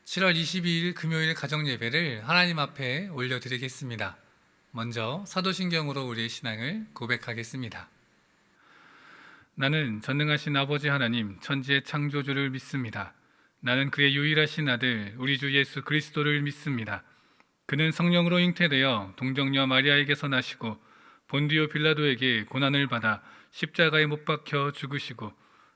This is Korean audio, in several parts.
7월 22일 금요일 가정예배를 하나님 앞에 올려드리겠습니다. 먼저 사도신경으로 우리의 신앙을 고백하겠습니다. 나는 전능하신 아버지 하나님 천지의 창조주를 믿습니다. 나는 그의 유일하신 아들 우리 주 예수 그리스도를 믿습니다. 그는 성령으로 잉태되어 동정녀 마리아에게서 나시고 본디오 빌라도에게 고난을 받아 십자가에 못 박혀 죽으시고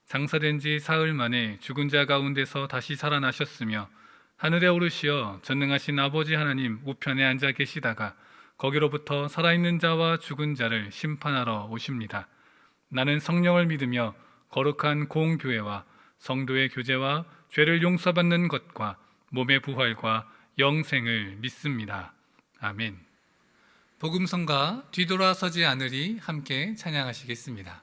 장사된 지 사흘 만에 죽은 자 가운데서 다시 살아나셨으며 하늘에 오르시어 전능하신 아버지 하나님 우편에 앉아 계시다가 거기로부터 살아있는 자와 죽은 자를 심판하러 오십니다. 나는 성령을 믿으며 거룩한 공교회와 성도의 교제와 죄를 용서받는 것과 몸의 부활과 영생을 믿습니다. 아멘. 복음성가 뒤돌아서지 않으리 함께 찬양하시겠습니다.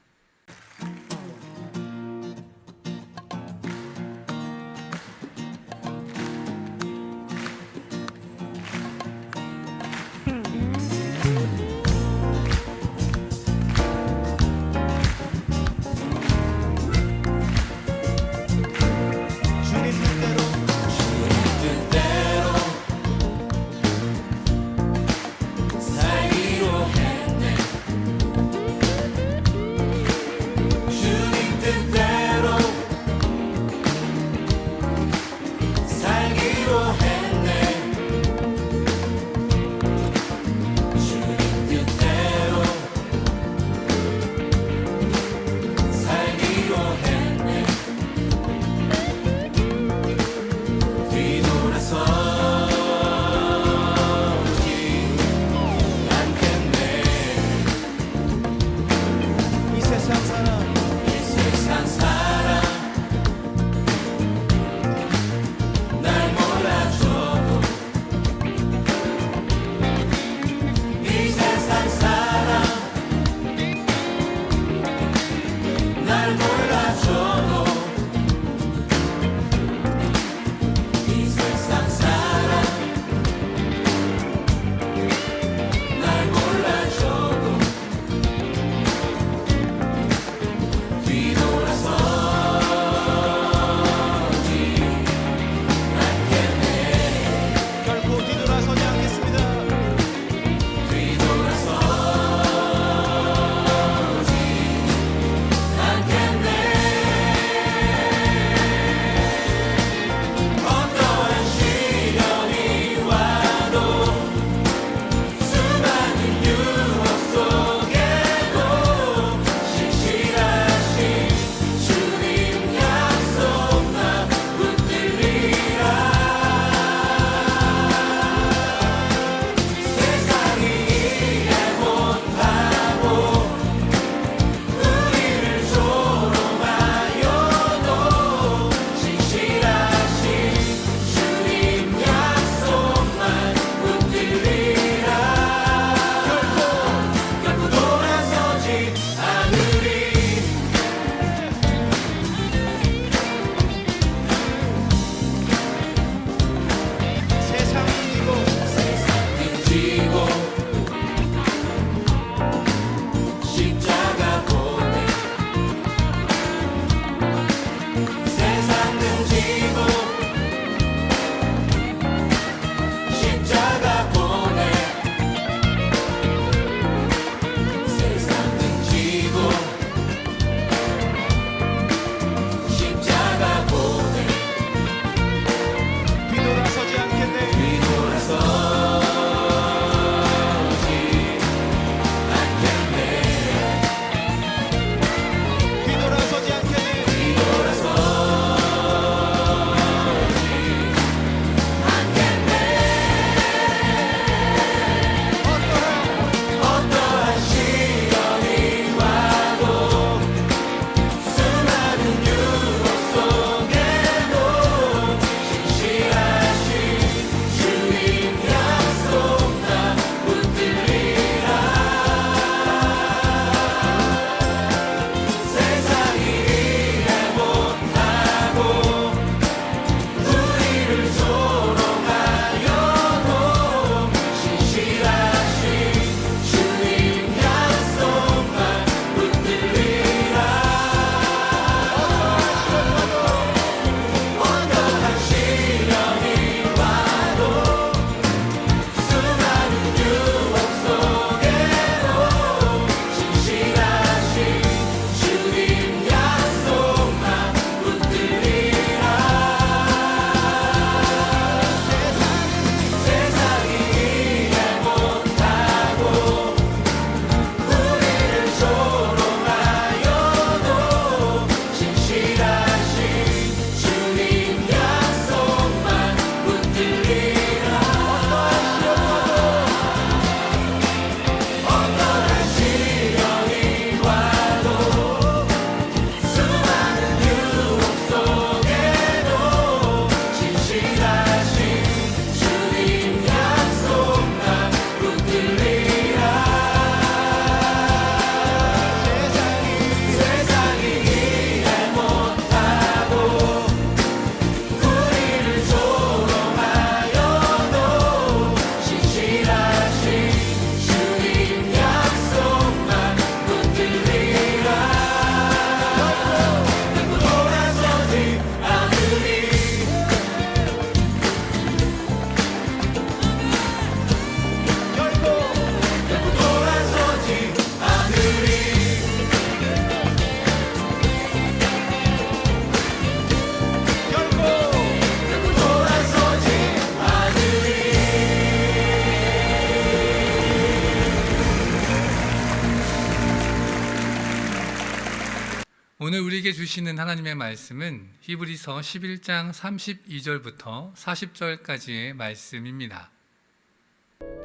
오늘 우리에게 주시는 하나님의 말씀은 히브리서 11장 32절부터 40절까지의 말씀입니다.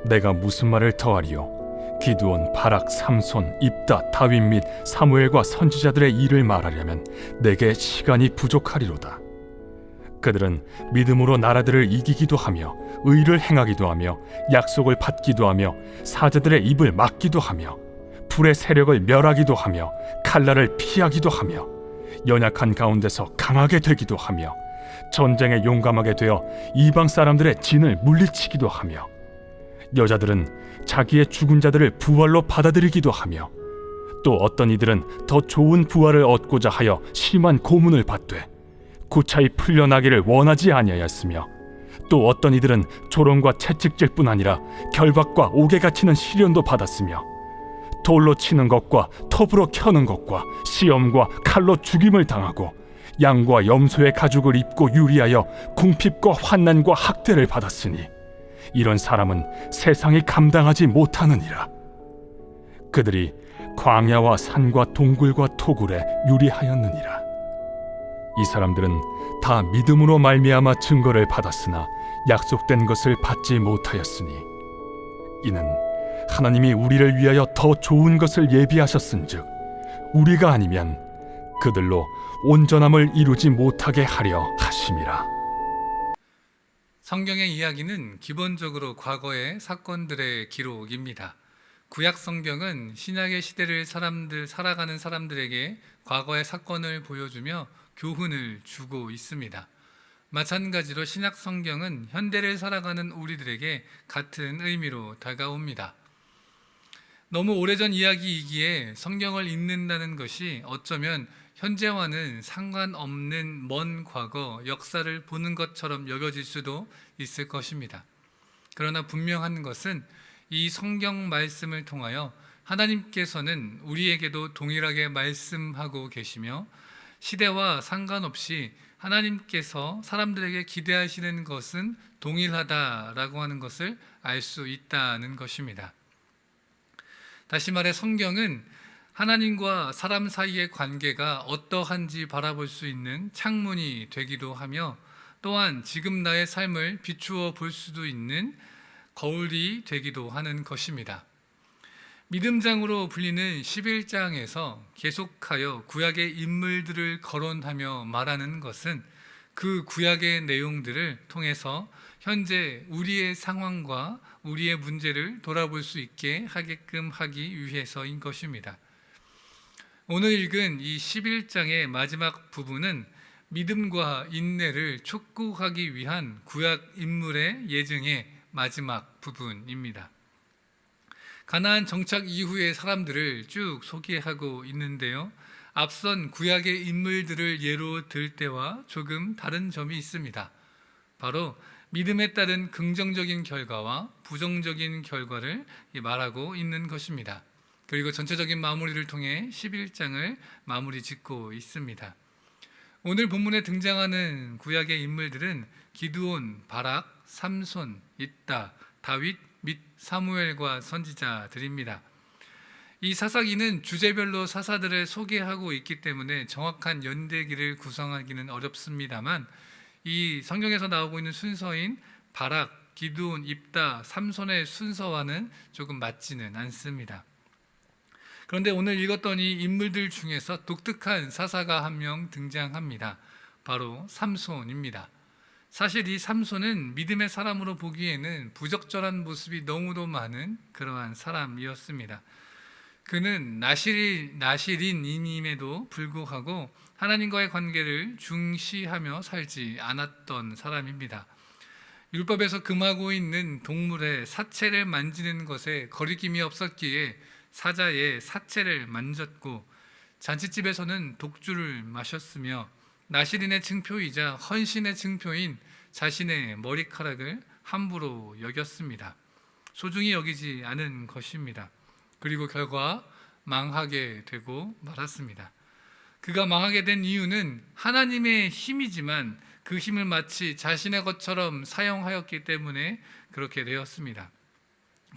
내가 무슨 말을 더하리요? 기드온, 바락, 삼손, 입다, 다윗 및 사무엘과 선지자들의 일을 말하려면 내게 시간이 부족하리로다. 그들은 믿음으로 나라들을 이기기도 하며 의를 행하기도 하며 약속을 받기도 하며 사자들의 입을 막기도 하며 불의 세력을 멸하기도 하며 칼날을 피하기도 하며 연약한 가운데서 강하게 되기도 하며 전쟁에 용감하게 되어 이방 사람들의 진을 물리치기도 하며 여자들은 자기의 죽은 자들을 부활로 받아들이기도 하며 또 어떤 이들은 더 좋은 부활을 얻고자 하여 심한 고문을 받되 구차히 풀려나기를 원하지 아니하였으며 또 어떤 이들은 조롱과 채찍질 뿐 아니라 결박과 옥에 갇히는 시련도 받았으며 돌로 치는 것과 톱으로 켜는 것과 시험과 칼로 죽임을 당하고 양과 염소의 가죽을 입고 유리하여 궁핍과 환난과 학대를 받았으니 이런 사람은 세상이 감당하지 못하느니라. 그들이 광야와 산과 동굴과 토굴에 유리하였느니라. 이 사람들은 다 믿음으로 말미암아 증거를 받았으나 약속된 것을 받지 못하였으니 이는 하나님이 우리를 위하여 더 좋은 것을 예비하셨은즉 우리가 아니면 그들로 온전함을 이루지 못하게 하려 하심이라. 성경의 이야기는 기본적으로 과거의 사건들의 기록입니다. 구약 성경은 신약의 시대를 살아가는 사람들에게 과거의 사건을 보여주며 교훈을 주고 있습니다. 마찬가지로 신약 성경은 현대를 살아가는 우리들에게 같은 의미로 다가옵니다. 너무 오래전 이야기이기에 성경을 읽는다는 것이 어쩌면 현재와는 상관없는 먼 과거 역사를 보는 것처럼 여겨질 수도 있을 것입니다. 그러나 분명한 것은 이 성경 말씀을 통하여 하나님께서는 우리에게도 동일하게 말씀하고 계시며 시대와 상관없이 하나님께서 사람들에게 기대하시는 것은 동일하다라고 하는 것을 알 수 있다는 것입니다. 다시 말해 성경은 하나님과 사람 사이의 관계가 어떠한지 바라볼 수 있는 창문이 되기도 하며 또한 지금 나의 삶을 비추어 볼 수도 있는 거울이 되기도 하는 것입니다. 믿음장으로 불리는 11장에서 계속하여 구약의 인물들을 거론하며 말하는 것은 그 구약의 내용들을 통해서 현재 우리의 상황과 우리의 문제를 돌아볼 수 있게 하게끔 하기 위해서인 것입니다. 오늘 읽은 이 11장의 마지막 부분은 믿음과 인내를 촉구하기 위한 구약 인물의 예증의 마지막 부분입니다. 가나안 정착 이후의 사람들을 쭉 소개하고 있는데요. 앞선 구약의 인물들을 예로 들 때와 조금 다른 점이 있습니다. 바로 믿음에 따른 긍정적인 결과와 부정적인 결과를 말하고 있는 것입니다. 그리고 전체적인 마무리를 통해 11장을 마무리 짓고 있습니다. 오늘 본문에 등장하는 구약의 인물들은 기드온, 바락, 삼손, 입다, 다윗 및 사무엘과 선지자들입니다. 이 사사기는 주제별로 사사들을 소개하고 있기 때문에 정확한 연대기를 구성하기는 어렵습니다만 이 성경에서 나오고 있는 순서인 바락, 기드온, 입다, 삼손의 순서와는 조금 맞지는 않습니다. 그런데 오늘 읽었던 이 인물들 중에서 독특한 사사가 한 명 등장합니다. 바로 삼손입니다. 사실 이 삼손은 믿음의 사람으로 보기에는 부적절한 모습이 너무도 많은 그러한 사람이었습니다. 그는 나실인임에도 불구하고 하나님과의 관계를 중시하며 살지 않았던 사람입니다. 율법에서 금하고 있는 동물의 사체를 만지는 것에 거리낌이 없었기에 사자의 사체를 만졌고 잔치집에서는 독주를 마셨으며 나실인의 증표이자 헌신의 증표인 자신의 머리카락을 함부로 여겼습니다. 소중히 여기지 않은 것입니다. 그리고 결과 망하게 되고 말았습니다. 그가 망하게 된 이유는 하나님의 힘이지만 그 힘을 마치 자신의 것처럼 사용하였기 때문에 그렇게 되었습니다.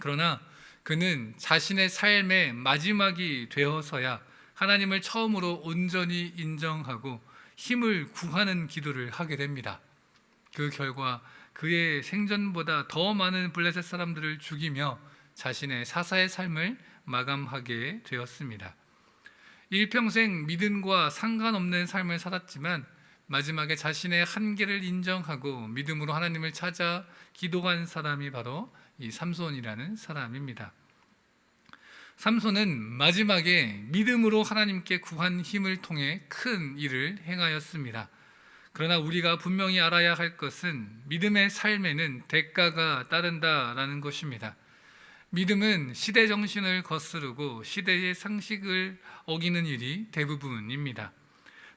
그러나 그는 자신의 삶의 마지막이 되어서야 하나님을 처음으로 온전히 인정하고 힘을 구하는 기도를 하게 됩니다. 그 결과 그의 생전보다 더 많은 블레셋 사람들을 죽이며 자신의 사사의 삶을 마감하게 되었습니다. 일평생 믿음과 상관없는 삶을 살았지만 마지막에 자신의 한계를 인정하고 믿음으로 하나님을 찾아 기도한 사람이 바로 이 삼손이라는 사람입니다. 삼손은 마지막에 믿음으로 하나님께 구한 힘을 통해 큰 일을 행하였습니다. 그러나 우리가 분명히 알아야 할 것은 믿음의 삶에는 대가가 따른다라는 것입니다. 믿음은 시대 정신을 거스르고 시대의 상식을 어기는 일이 대부분입니다.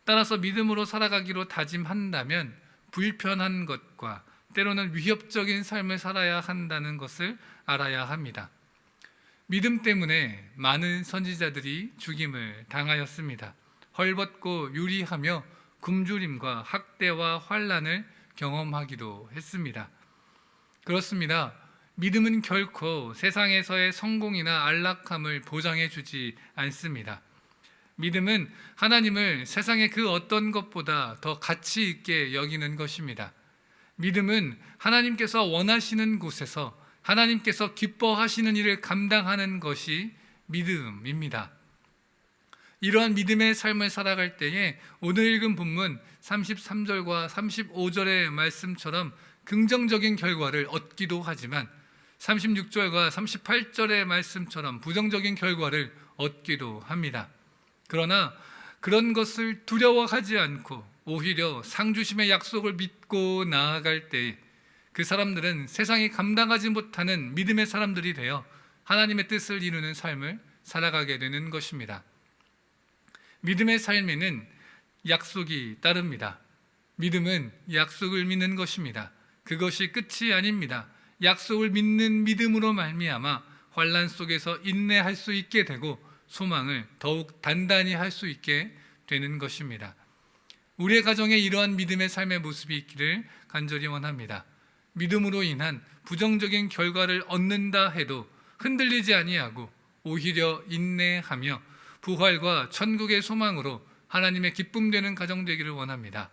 따라서 믿음으로 살아가기로 다짐한다면 불편한 것과 때로는 위협적인 삶을 살아야 한다는 것을 알아야 합니다. 믿음 때문에 많은 선지자들이 죽임을 당하였습니다. 헐벗고 유리하며 굶주림과 학대와 환난을 경험하기도 했습니다. 그렇습니다. 믿음은 결코 세상에서의 성공이나 안락함을 보장해 주지 않습니다. 믿음은 하나님을 세상의 그 어떤 것보다 더 가치 있게 여기는 것입니다. 믿음은 하나님께서 원하시는 곳에서 하나님께서 기뻐하시는 일을 감당하는 것이 믿음입니다. 이러한 믿음의 삶을 살아갈 때에 오늘 읽은 본문 33절과 35절의 말씀처럼 긍정적인 결과를 얻기도 하지만 36절과 38절의 말씀처럼 부정적인 결과를 얻기도 합니다. 그러나 그런 것을 두려워하지 않고 오히려 상주심의 약속을 믿고 나아갈 때 그 사람들은 세상이 감당하지 못하는 믿음의 사람들이 되어 하나님의 뜻을 이루는 삶을 살아가게 되는 것입니다. 믿음의 삶에는 약속이 따릅니다. 믿음은 약속을 믿는 것입니다. 그것이 끝이 아닙니다. 약속을 믿는 믿음으로 말미암아 환난 속에서 인내할 수 있게 되고 소망을 더욱 단단히 할 수 있게 되는 것입니다. 우리의 가정에 이러한 믿음의 삶의 모습이 있기를 간절히 원합니다. 믿음으로 인한 부정적인 결과를 얻는다 해도 흔들리지 아니하고 오히려 인내하며 부활과 천국의 소망으로 하나님의 기쁨 되는 가정 되기를 원합니다.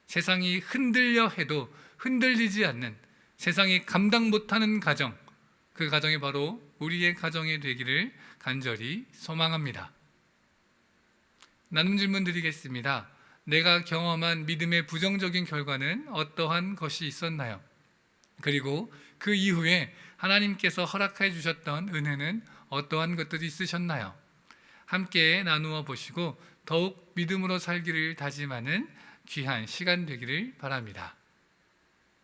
세상이 흔들려 해도 흔들리지 않는, 세상이 감당 못하는 가정, 그 가정이 바로 우리의 가정이 되기를 간절히 소망합니다. 나눔 질문 드리겠습니다. 내가 경험한 믿음의 부정적인 결과는 어떠한 것이 있었나요? 그리고 그 이후에 하나님께서 허락해 주셨던 은혜는 어떠한 것들이 있으셨나요? 함께 나누어 보시고 더욱 믿음으로 살기를 다짐하는 귀한 시간 되기를 바랍니다.